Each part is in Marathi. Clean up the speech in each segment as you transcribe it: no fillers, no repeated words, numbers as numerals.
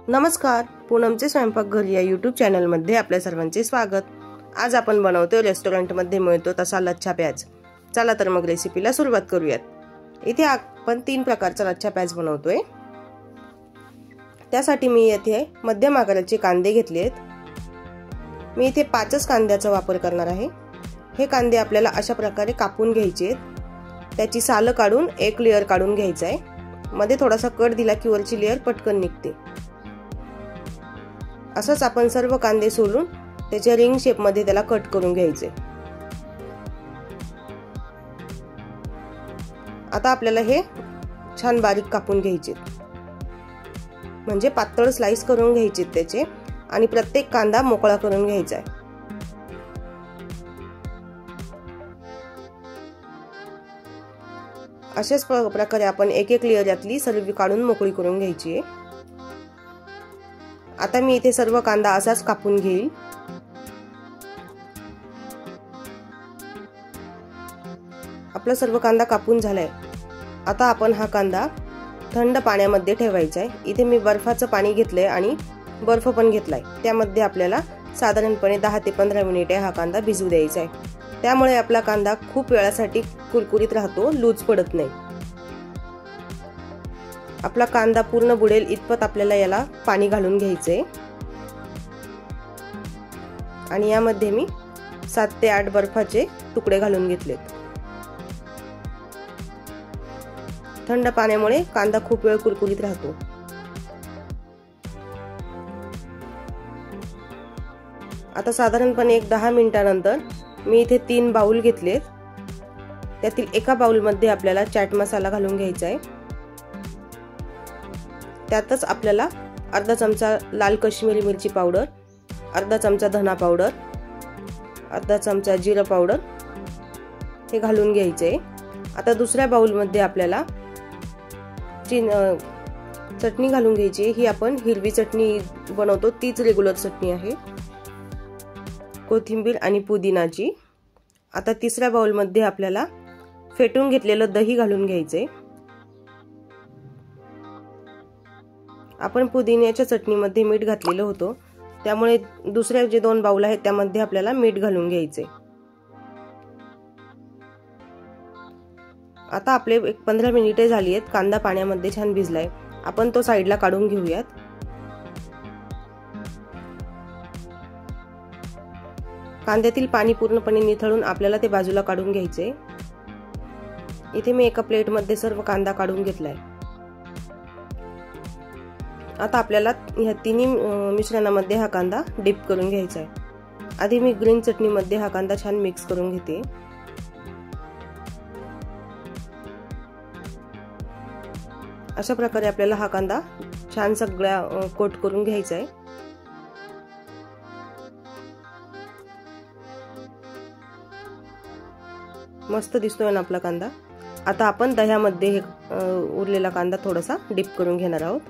नमस्कार, पूनमचे स्वयंपाकघर या यूट्यूब चॅनलमध्ये आपल्या सर्वांचे स्वागत। आज आपण बनवतोय रेस्टॉरंटमध्ये मिळतो तसा लच्छा प्याज। चला तर मग रेसिपीला सुरुवात करूयात। इथे आपण 3 प्रकारचा लच्छा प्याज बनवतोय। त्यासाठी मी येथे मध्यम आकाराचे कांदे घेतलेत। मी इथे 5च कांद्याचा वापर करणार आहे। हे कांदे आपल्याला अशा प्रकारे कापून घ्यायचे आहेत। त्याची साल काढून एक लेयर काढून घ्यायचा आहे। मध्ये थोडासा कट दिला की वरची लेयर पटकन निघते। असंच आपण सर्व कांदे सोलून त्याच्या रिंग शेप मध्ये त्याला कट करून घ्यायचे। आता आपल्याला हे छान बारीक कापून घ्यायचे, म्हणजे पातळ स्लाइस करून घ्यायचे त्याचे, आणि प्रत्येक कांदा मोकळा करून घ्यायचा आहे। अशाच प्रकारे आपण एक एक लेयर यातली सर्व काढून मोकळी करून घ्यायची आहे। आता मी इथे सर्व कांदा असाच कापून घेईल। आपला सर्व कांदा कापून झालाय। आता आपण हा कांदा थंड पाण्यामध्ये ठेवायचा आहे। इथे मी बर्फाचं पाणी घेतलंय आणि बर्फ पण घेतलाय। त्यामध्ये आपल्याला साधारणपणे 10 ते 15 मिनिटे हा कांदा भिजू द्यायचा आहे। त्यामुळे आपला कांदा खूप वेळासाठी कुरकुरीत राहतो, लूज पडत नाही। आपला कांदा पूर्ण बुडेल इतपत आपल्याला याला पाणी घालून घ्यायचंय, आणि यामध्ये मी 7 ते 8 बर्फाचे तुकडे घालून घेतलेत। थंड पाण्यामुळे कांदा खूप वेळ कुरकुरीत राहतो। आता साधारणपणे 10 मिनिटांनंतर मी इथे 3 बाउल घेतलेत। त्यातील एका बाउल मध्ये आपल्याला चाट मसाला घालून घ्यायचा आहे। त्यातच आपल्याला अर्धा चमचा लाल काश्मीरी मिरची पावडर, अर्धा चमचा धना पावडर, अर्धा चमचा जिरा पावडर हे घालून घ्यायचे। आता दुसऱ्या बाउल मध्ये आपल्याला चटणी घालून घ्यायची। ही आपण हिरवी चटणी बनवतो तीच रेग्युलर चटणी आहे, कोथिंबीर आणि पुदिनाची। आता तिसऱ्या बाउल मध्ये आपल्याला फेटून घेतलेलं दही घालून घ्यायचे। आपण पुदिन्याच्या चटणीमध्ये मीठ घातलेलं होतं, त्यामुळे दुसरे जे 2 बाउल आहेत त्यामध्ये आपल्याला मीठ घालून घ्यायचे। आता आपले 15 मिनिटे झाली आहेत। कांदा पाण्यामध्ये छान भिजलाय। आपण तो साईडला काढून घेऊयात। कांद्यातील पाणी पूर्णपणे निथळून आपल्याला ते बाजूला काढून घ्यायचे। इथे मी एका प्लेट मध्ये सर्व कांदा काढून घेतलाय। आता आपल्याला ह्या तिन्ही मिश्रणामध्ये हा कांदा डिप करून घ्यायचा आहे। आधी मी ग्रीन चटणी मध्ये हा कांदा छान मिक्स करून घेते। अशा प्रकारे आपल्याला हा कांदा छान सगळ्या कोट करून घ्यायचा आहे। मस्त दिसतोय ना आपला कांदा। आता आपण दह्यामध्ये उरलेला कांदा थोडासा डिप करून घेणार आहोत।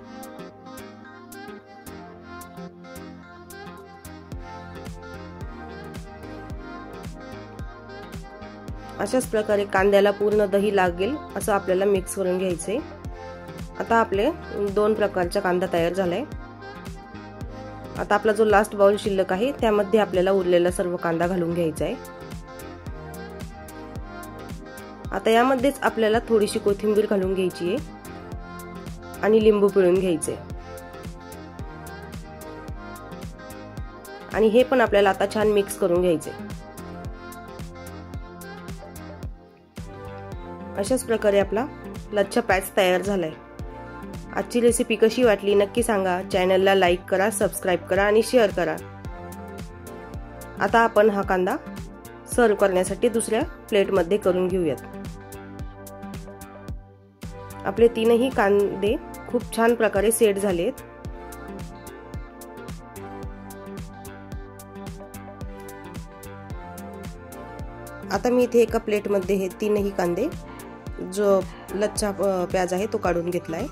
अशाच प्रकारे कांद्याला पूर्ण दही लागेल असं आपल्याला मिक्स करून घ्यायचे। आता आपले 2 प्रकारचा कांदा तयार झालाय। आता आपला जो लास्ट बाउल शिल्लक आहे त्यामध्ये आपल्याला उरलेला सर्व कांदा घालून घ्यायचा आहे। आता यामध्येच आपल्याला थोडीशी कोथिंबीर घालून घ्यायची आहे आणि लिंबू पिळून घ्यायचे, आणि हे पण आपल्याला आता छान मिक्स करून घ्यायचे। अशाच प्रकारे आपला लच्छा प्याज तयार झालाय। आजची रेसिपी कशी वाटली नक्की सांगा। चॅनलला लाईक करा, सबस्क्राईब करा आणि शेअर करा। आता आपण हा कांदा सर्व करण्यासाठी दुसऱ्या प्लेट मध्ये करून घेऊयात। आपले 3ही कांदे खूप छान प्रकारे सेट झालेत। आता मी इथे एका प्लेट मध्ये हे 3ही कांदे जो लच्छा प्याज आहे तो काढून घेतलाय।